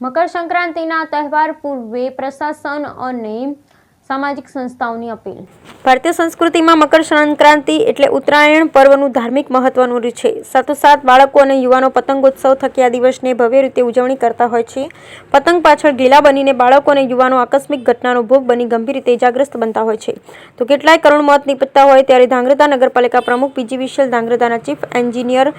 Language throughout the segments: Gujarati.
મકર સંક્રાંતિના તહેવાર પૂર્વે પ્રશાસન અને સામાજિક સંસ્થાઓની અપીલ। ભારતીય સંસ્કૃતિમાં મકર સંક્રાંતિ એટલે ઉત્તરાયણ પર્વનું ધાર્મિક મહત્વનું છે। સાથોસાથ બાળકો અને યુવાનો પતંગોત્સવ થકી આ દિવસને ભવ્ય રીતે ઉજવણી કરતા હોય છે। પતંગ પાછળ ગેલા બનીને બાળકો અને યુવાનો આકસ્મિક ઘટનાનો ભોગ બની ગંભીર રીતે ઇજાગ્રસ્ત બનતા હોય છે, તો કેટલાય કરુણ મોત નીપજતા હોય ત્યારે ધાંગ્રધા નગરપાલિકા પ્રમુખ પીજી વિશાલ, ધાંગ્રધાના ચીફ એન્જિનિયર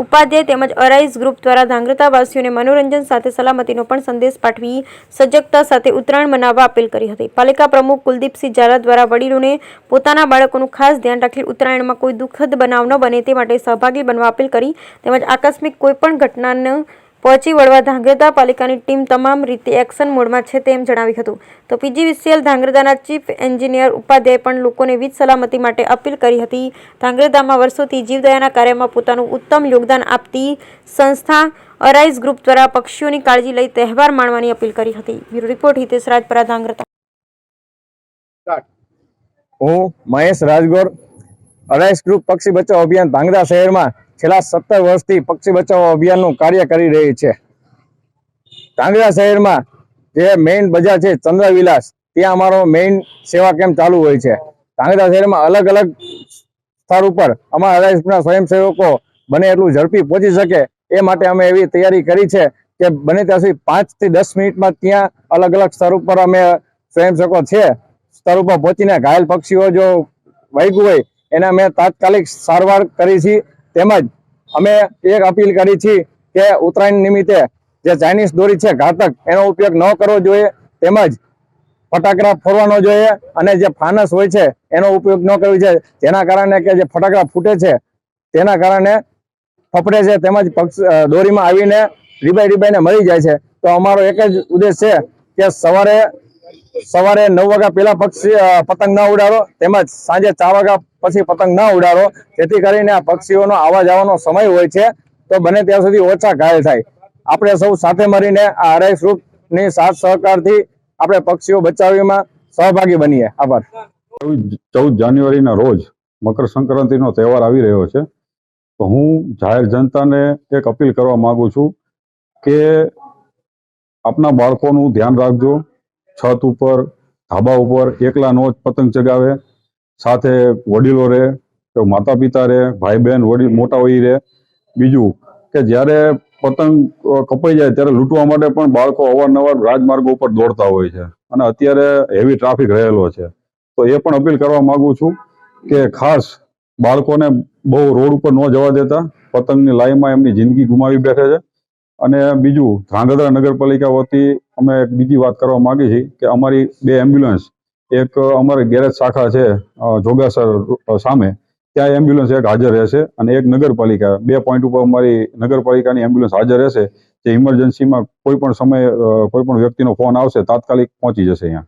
ઉપાધ્યાય તેમજ અરાઇઝ ગ્રુપ દ્વારા ધાંગ્રધા વાસીઓને મનોરંજન સાથે સલામતીનો પણ સંદેશ પાઠવી સજગતા સાથે ઉત્તરાયણ મનાવવા અપીલ કરી હતી। પાલિકા પ્રમુખ કુલદીપસિંહ ઝાલા દ્વારા વડીલોને પોતાના બાળકોનું ખાસ ધ્યાન રાખી ઉત્તરાયણમાં કોઈ દુઃખદ બનાવ ન બને તે માટે સહભાગી બનવા અપીલ કરી તેમજ આકસ્મિક કોઈ પણ ઘટનાને પહોંચી વળવા ધાંગ્રધા પાલિકાની ટીમ તમામ રીતે એક્શન મોડમાં છે તેમ જણાવ્યું હતું। તો પીજી વિશાલ, ધાંગ્રધાના ચીફ એન્જિનિયર ઉપાધ્યાય પણ લોકોને વીજ સલામતી માટે અપીલ કરી હતી। ધાંગ્રધામાં વર્ષોથી જીવદયાના કાર્યમાં પોતાનું ઉત્તમ યોગદાન આપતી સંસ્થા અરાઇઝ ગ્રુપ દ્વારા પક્ષીઓની કાળજી લઈ તહેવાર માણવાની અપીલ કરી હતી। Bureau report Hitesh Rajpara, Dhrangadhra. હું મહેશ રાજગોર, અરાઇઝ ગ્રુપ પક્ષી બચાવ અભિયાન ધાંગ્રધા શહેરમાં છેલ્લા 17 વર્ષથી પક્ષી બચાવ અભિયાનનું કાર્ય કરી રહી છે। ધાંગ્રધા શહેરમાં જે મેઇન બજાર છે ચંદ્રવિલાસ, ત્યાં અમારો મેઇન સેવા કેમ્પ ચાલુ હોય છે। ધાંગ્રધા શહેરમાં અલગ અલગ સ્થળ ઉપર અમારા અરાઇઝ ગ્રુપના સ્વયંસેવકો બને એટલું ઝડપી પહોંચી શકે એ માટે અમે એવી તૈયારી કરી છે કે બને ત્યાં સુધી 5 થી 10 મિનિટમાં ત્યાં અલગ અલગ સ્થળ ઉપર અમે સ્વયંસેવકો છે સ્થળ ઉપર પહોંચીને ઘાયલ પક્ષીઓ જો વાગ્યું હોય એને અમે તાત્કાલિક સારવાર કરી છે। તેમજ અમે એક અપીલ કરી છે કે ઉત્તરાયણ નિમિત્તે જે ચાઇનીઝ દોરી છે ઘાતક, એનો ઉપયોગ ન કરવો જોઈએ, તેમજ ફટાકડા ફોડવા ન જોઈએ અને જે ફાનસ હોય છે એનો ઉપયોગ ન કરવો જોઈએ, જેના કારણે કે જે ફટાકડા ફૂટે છે તેના કારણે ફફડે છે તેમજ દોરીમાં આવીને રીબાઈને મરી જાય છે। તો અમારો એક જ ઉદ્દેશ છે કે સવારે 9 વાગ્યા પહેલા પતંગ ન ઉડાડો, તેમજ સાંજે 4 વાગ્યા પછી પતંગ ન ઉડાડો, જેથી કરીને આ પક્ષીઓનો આવવા જવાનો સમય હોય છે તો બને ત્યાં સુધી ઓછા ઘાયલ થાય। આપણે સૌ સાથે મળીને આ અરાઇઝ ગ્રુપની સાથ સહકારથી આપણે પક્ષીઓ બચાવવામાં સહભાગી બનીએ। આભાર। 14 જાન્યુઆરીના રોજ મકર સંક્રાંતિનો તહેવાર આવી રહ્યો છે, તો હું જાહેર જનતાને એક અપીલ કરવા માંગુ છું કે આપના બાળકોનું ધ્યાન રાખજો। છત ઉપર, ધાબા ઉપર એકલા નો પતંગ ચગાવે, સાથે વડીલો રહે, માતા પિતા રહે, ભાઈ બહેન મોટા હોય રહે। બીજું કે જ્યારે પતંગ કપાઈ જાય ત્યારે લૂંટવા માટે પણ બાળકો અવારનવાર રાજમાર્ગો ઉપર દોડતા હોય છે અને અત્યારે હેવી ટ્રાફિક રહેલો છે, તો એ પણ અપીલ કરવા માંગુ છું કે ખાસ બાળકોને બહુ રોડ ઉપર ન જવા દેતા, પતંગની લાઈનમાં એમની જિંદગી ગુમાવી બેઠે છે। અને બીજું, ધાંગ્રધા નગરપાલિકા વતી અમે એક બીજી વાત કરવા માંગી છીએ કે અમારી 2 એમ્બ્યુલન્સ, એક અમારી ગેરેજ શાખા છે જોગાસર સામે, ત્યાં એમ્બ્યુલન્સ એક હાજર રહેશે અને એક નગરપાલિકા 2 પોઈન્ટ ઉપર અમારી નગરપાલિકાની એમ્બ્યુલન્સ હાજર રહેશે, જે ઇમરજન્સીમાં કોઈ પણ સમયે કોઈ પણ વ્યક્તિનો ફોન આવશે તાત્કાલિક પહોંચી જશે અહીંયા।